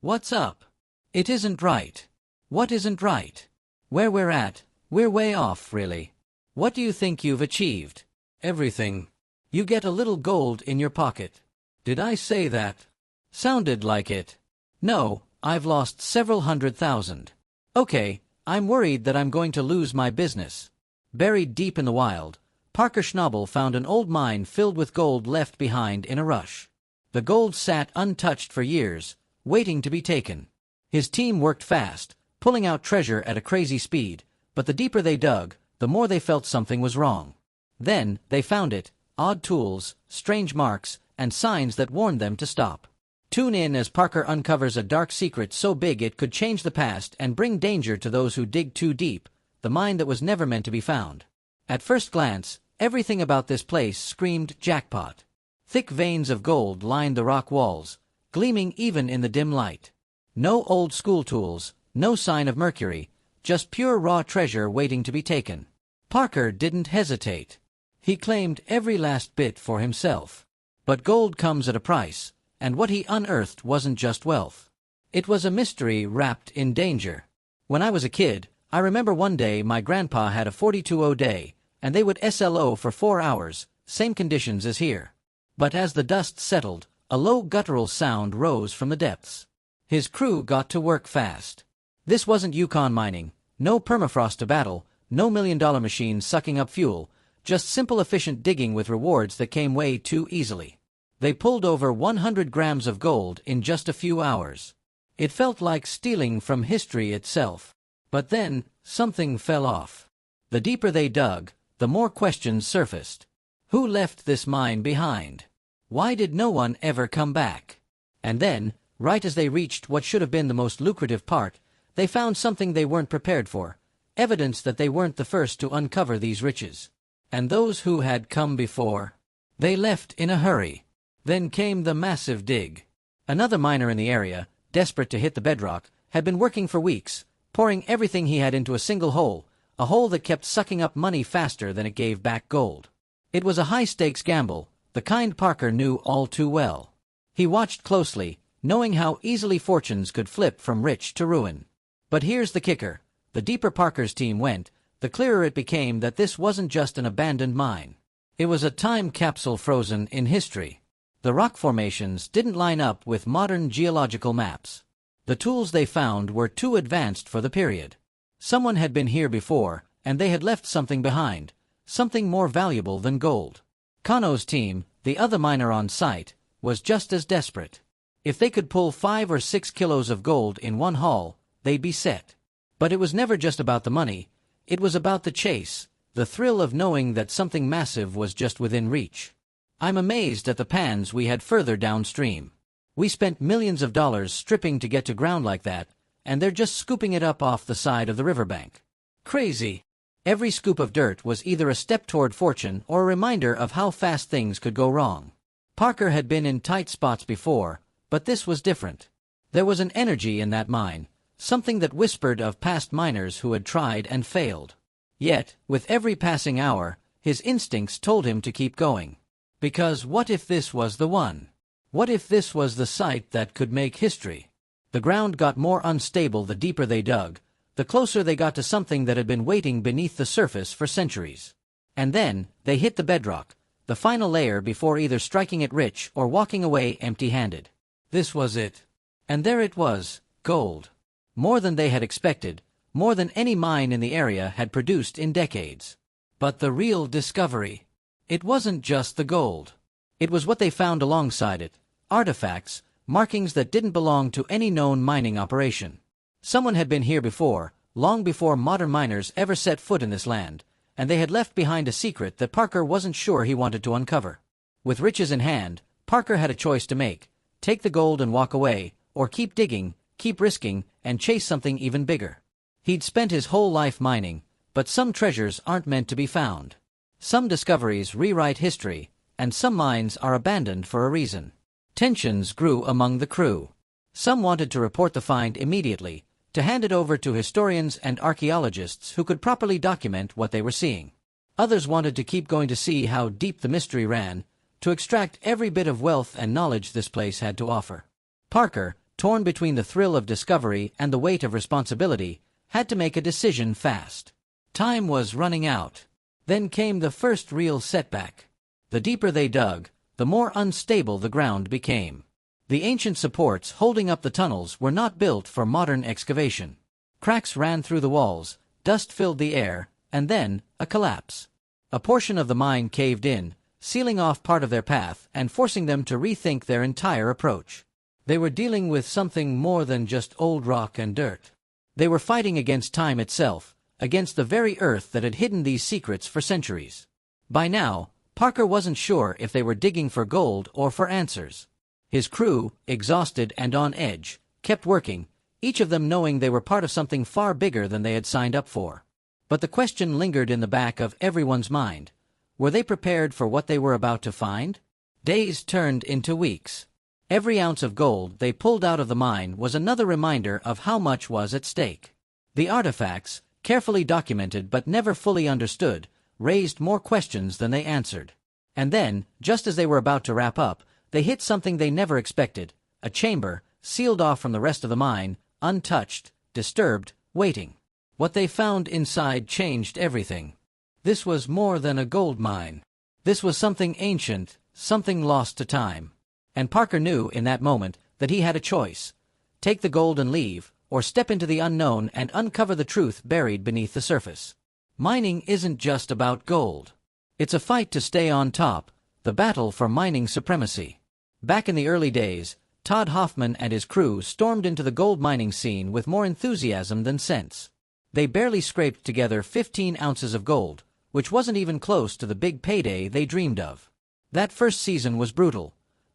What's up? It isn't right. What isn't right? Where we're at, we're way off, really. What do you think you've achieved? Everything. You get a little gold in your pocket. Did I say that? Sounded like it. No, I've lost several 100,000. Okay, I'm worried that I'm going to lose my business. Buried deep in the wild, Parker Schnabel found an old mine filled with gold left behind in a rush. The gold sat untouched for years, waiting to be taken. His team worked fast, pulling out treasure at a crazy speed, but the deeper they dug, the more they felt something was wrong. Then, they found it, odd tools, strange marks, and signs that warned them to stop. Tune in as Parker uncovers a dark secret so big it could change the past and bring danger to those who dig too deep, the mine that was never meant to be found. At first glance, everything about this place screamed jackpot. Thick veins of gold lined the rock walls, gleaming even in the dim light. No old school tools, no sign of mercury, just pure raw treasure waiting to be taken. Parker didn't hesitate. He claimed every last bit for himself. But gold comes at a price, and what he unearthed wasn't just wealth. It was a mystery wrapped in danger. When I was a kid, I remember one day my grandpa had a 42-0 day, and they would SLO for 4 hours, same conditions as here. But as the dust settled, a low guttural sound rose from the depths. His crew got to work fast. This wasn't Yukon mining, no permafrost to battle, no million-dollar machines sucking up fuel, just simple efficient digging with rewards that came way too easily. They pulled over 100 grams of gold in just a few hours. It felt like stealing from history itself. But then, something fell off. The deeper they dug, the more questions surfaced. Who left this mine behind? Why did no one ever come back? And then, right as they reached what should have been the most lucrative part, they found something they weren't prepared for, evidence that they weren't the first to uncover these riches. And those who had come before, they left in a hurry. Then came the massive dig. Another miner in the area, desperate to hit the bedrock, had been working for weeks, pouring everything he had into a single hole, a hole that kept sucking up money faster than it gave back gold. It was a high-stakes gamble, the kind Parker knew all too well. He watched closely, knowing how easily fortunes could flip from rich to ruin. But here's the kicker. The deeper Parker's team went, the clearer it became that this wasn't just an abandoned mine. It was a time capsule frozen in history. The rock formations didn't line up with modern geological maps. The tools they found were too advanced for the period. Someone had been here before, and they had left something behind, something more valuable than gold. Kano's team, the other miner on site, was just as desperate. If they could pull 5 or 6 kilos of gold in one haul, they'd be set. But it was never just about the money. It was about the chase, the thrill of knowing that something massive was just within reach. I'm amazed at the pans we had further downstream. We spent millions of dollars stripping to get to ground like that, and they're just scooping it up off the side of the riverbank. Crazy. Every scoop of dirt was either a step toward fortune or a reminder of how fast things could go wrong. Parker had been in tight spots before, but this was different. There was an energy in that mine, something that whispered of past miners who had tried and failed. Yet, with every passing hour, his instincts told him to keep going. Because what if this was the one? What if this was the site that could make history? The ground got more unstable the deeper they dug, the closer they got to something that had been waiting beneath the surface for centuries. And then, they hit the bedrock, the final layer before either striking it rich or walking away empty-handed. This was it. And there it was, gold. More than they had expected, more than any mine in the area had produced in decades. But the real discovery, it wasn't just the gold. It was what they found alongside it, artifacts, markings that didn't belong to any known mining operation. Someone had been here before, long before modern miners ever set foot in this land, and they had left behind a secret that Parker wasn't sure he wanted to uncover. With riches in hand, Parker had a choice to make: take the gold and walk away, or keep digging, keep risking, and chase something even bigger. He'd spent his whole life mining, but some treasures aren't meant to be found. Some discoveries rewrite history, and some mines are abandoned for a reason. Tensions grew among the crew. Some wanted to report the find immediately, to hand it over to historians and archaeologists who could properly document what they were seeing. Others wanted to keep going to see how deep the mystery ran, to extract every bit of wealth and knowledge this place had to offer. Parker, torn between the thrill of discovery and the weight of responsibility, had to make a decision fast. Time was running out. Then came the first real setback. The deeper they dug, the more unstable the ground became. The ancient supports holding up the tunnels were not built for modern excavation. Cracks ran through the walls, dust filled the air, and then, a collapse. A portion of the mine caved in, sealing off part of their path and forcing them to rethink their entire approach. They were dealing with something more than just old rock and dirt. They were fighting against time itself, against the very earth that had hidden these secrets for centuries. By now, Parker wasn't sure if they were digging for gold or for answers. His crew, exhausted and on edge, kept working, each of them knowing they were part of something far bigger than they had signed up for. But the question lingered in the back of everyone's mind. Were they prepared for what they were about to find? Days turned into weeks. Every ounce of gold they pulled out of the mine was another reminder of how much was at stake. The artifacts, carefully documented but never fully understood, raised more questions than they answered. And then, just as they were about to wrap up, they hit something they never expected, a chamber, sealed off from the rest of the mine, untouched, disturbed, waiting. What they found inside changed everything. This was more than a gold mine. This was something ancient, something lost to time. And Parker knew in that moment that he had a choice: take the gold and leave, or step into the unknown and uncover the truth buried beneath the surface. Mining isn't just about gold. It's a fight to stay on top, the battle for mining supremacy. Back in the early days, Todd Hoffman and his crew stormed into the gold mining scene with more enthusiasm than sense. They barely scraped together 15 ounces of gold, which wasn't even close to the big payday they dreamed of. That first season was brutal.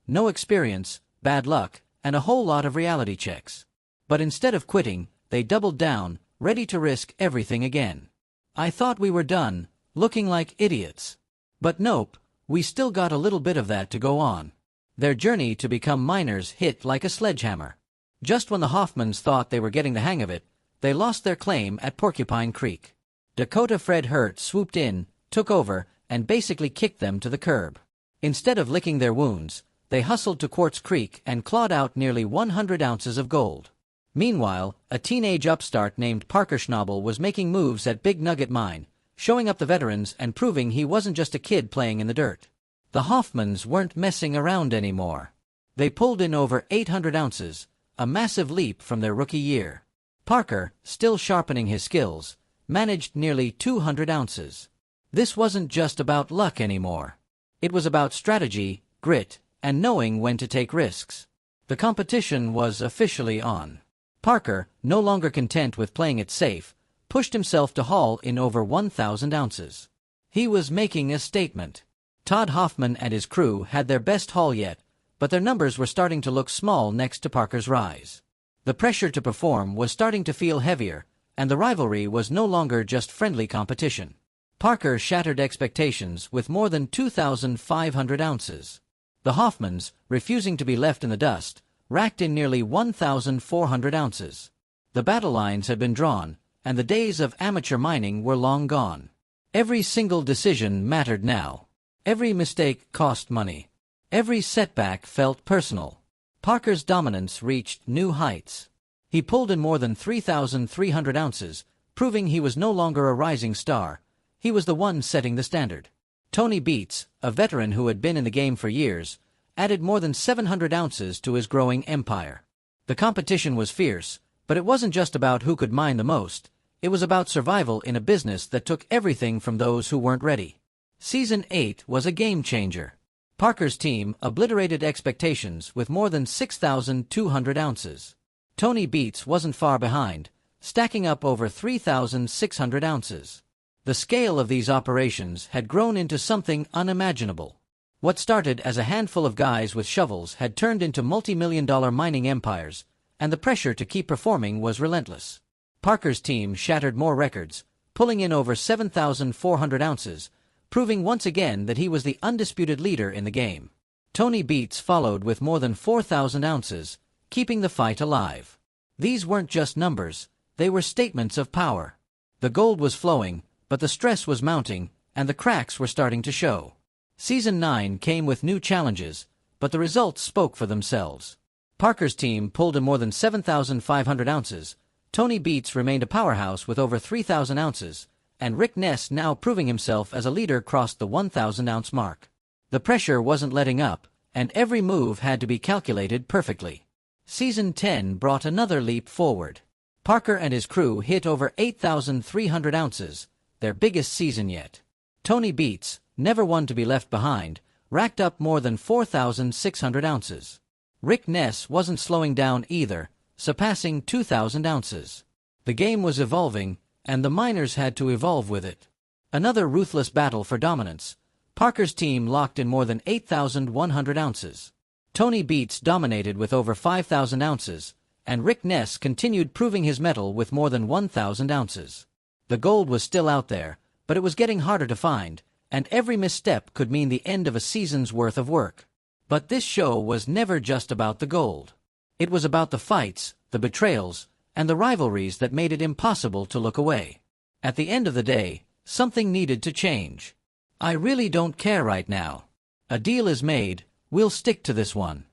No experience, bad luck, and a whole lot of reality checks. But instead of quitting, they doubled down, ready to risk everything again. I thought we were done, looking like idiots. But nope, we still got a little bit of that to go on. Their journey to become miners hit like a sledgehammer. Just when the Hoffmans thought they were getting the hang of it, they lost their claim at Porcupine Creek. Dakota Fred Hurt swooped in, took over, and basically kicked them to the curb. Instead of licking their wounds, they hustled to Quartz Creek and clawed out nearly 100 ounces of gold. Meanwhile, a teenage upstart named Parker Schnabel was making moves at Big Nugget Mine, showing up the veterans and proving he wasn't just a kid playing in the dirt. The Hoffmans weren't messing around anymore. They pulled in over 800 ounces, a massive leap from their rookie year. Parker, still sharpening his skills, managed nearly 200 ounces. This wasn't just about luck anymore. It was about strategy, grit, and knowing when to take risks. The competition was officially on. Parker, no longer content with playing it safe, pushed himself to haul in over 1,000 ounces. He was making a statement. Todd Hoffman and his crew had their best haul yet, but their numbers were starting to look small next to Parker's rise. The pressure to perform was starting to feel heavier, and the rivalry was no longer just friendly competition. Parker shattered expectations with more than 2,500 ounces. The Hoffmans, refusing to be left in the dust, racked in nearly 1,400 ounces. The battle lines had been drawn, and the days of amateur mining were long gone. Every single decision mattered now. Every mistake cost money. Every setback felt personal. Parker's dominance reached new heights. He pulled in more than 3,300 ounces, proving he was no longer a rising star. He was the one setting the standard. Tony Beets, a veteran who had been in the game for years, added more than 700 ounces to his growing empire. The competition was fierce, but it wasn't just about who could mine the most. It was about survival in a business that took everything from those who weren't ready. Season 8 was a game-changer. Parker's team obliterated expectations with more than 6,200 ounces. Tony Beets wasn't far behind, stacking up over 3,600 ounces. The scale of these operations had grown into something unimaginable. What started as a handful of guys with shovels had turned into multi-million-dollar mining empires, and the pressure to keep performing was relentless. Parker's team shattered more records, pulling in over 7,400 ounces, proving once again that he was the undisputed leader in the game. Tony Beets followed with more than 4,000 ounces, keeping the fight alive. These weren't just numbers, they were statements of power. The gold was flowing, but the stress was mounting, and the cracks were starting to show. Season 9 came with new challenges, but the results spoke for themselves. Parker's team pulled in more than 7,500 ounces, Tony Beats remained a powerhouse with over 3,000 ounces, and Rick Ness, now proving himself as a leader, crossed the 1,000-ounce mark. The pressure wasn't letting up, and every move had to be calculated perfectly. Season 10 brought another leap forward. Parker and his crew hit over 8,300 ounces, their biggest season yet. Tony Beats, never one to be left behind, racked up more than 4,600 ounces. Rick Ness wasn't slowing down either, surpassing 2,000 ounces. The game was evolving, and the miners had to evolve with it. Another ruthless battle for dominance. Parker's team locked in more than 8,100 ounces. Tony Beats dominated with over 5,000 ounces, and Rick Ness continued proving his mettle with more than 1,000 ounces. The gold was still out there, but it was getting harder to find, and every misstep could mean the end of a season's worth of work. But this show was never just about the gold. It was about the fights, the betrayals, and the rivalries that made it impossible to look away. At the end of the day, something needed to change. I really don't care right now. A deal is made, we'll stick to this one.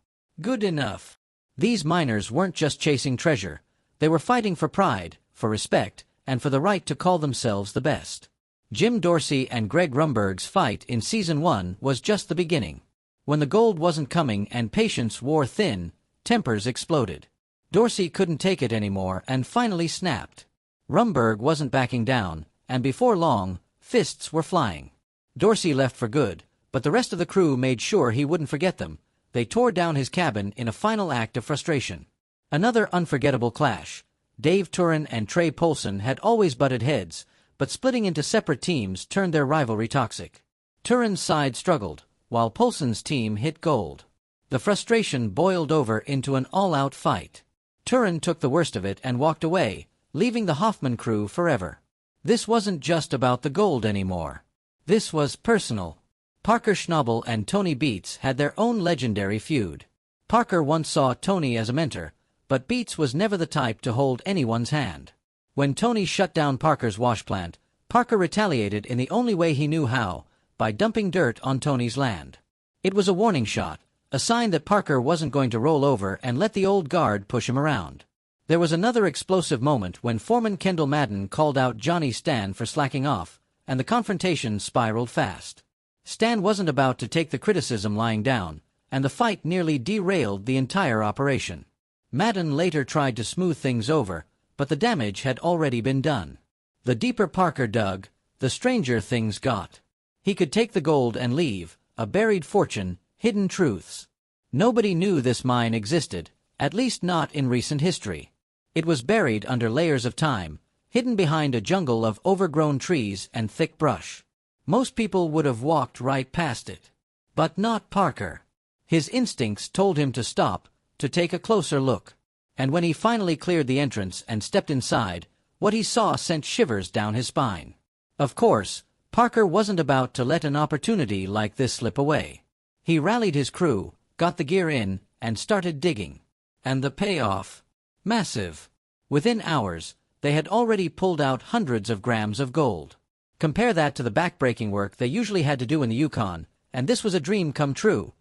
Good enough. These miners weren't just chasing treasure, they were fighting for pride, for respect, and for the right to call themselves the best. Jim Dorsey and Greg Rumberg's fight in Season 1 was just the beginning. When the gold wasn't coming and patience wore thin, tempers exploded. Dorsey couldn't take it anymore and finally snapped. Rumberg wasn't backing down, and before long, fists were flying. Dorsey left for good, but the rest of the crew made sure he wouldn't forget them. They tore down his cabin in a final act of frustration. Another unforgettable clash. Dave Turin and Trey Polson had always butted heads, but splitting into separate teams turned their rivalry toxic. Turin's side struggled, while Polson's team hit gold. The frustration boiled over into an all-out fight. Turin took the worst of it and walked away, leaving the Hoffman crew forever. This wasn't just about the gold anymore. This was personal. Parker Schnabel and Tony Beats had their own legendary feud. Parker once saw Tony as a mentor, but Beats was never the type to hold anyone's hand. When Tony shut down Parker's wash plant, Parker retaliated in the only way he knew how, by dumping dirt on Tony's land. It was a warning shot, a sign that Parker wasn't going to roll over and let the old guard push him around. There was another explosive moment when Foreman Kendall Madden called out Johnny Stan for slacking off, and the confrontation spiraled fast. Stan wasn't about to take the criticism lying down, and the fight nearly derailed the entire operation. Madden later tried to smooth things over, but the damage had already been done. The deeper Parker dug, the stranger things got. He could take the gold and leave, a buried fortune, hidden truths. Nobody knew this mine existed, at least not in recent history. It was buried under layers of time, hidden behind a jungle of overgrown trees and thick brush. Most people would have walked right past it. But not Parker. His instincts told him to stop, to take a closer look. And when he finally cleared the entrance and stepped inside, what he saw sent shivers down his spine. Of course, Parker wasn't about to let an opportunity like this slip away. He rallied his crew, got the gear in, and started digging. And the payoff? Massive. Within hours, they had already pulled out hundreds of grams of gold. Compare that to the backbreaking work they usually had to do in the Yukon, and this was a dream come true.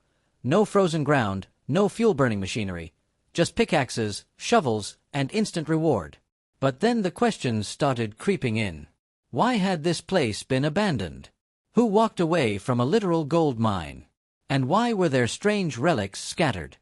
No frozen ground, no fuel-burning machinery, just pickaxes, shovels, and instant reward. But then the questions started creeping in. Why had this place been abandoned? Who walked away from a literal gold mine? And why were there strange relics scattered?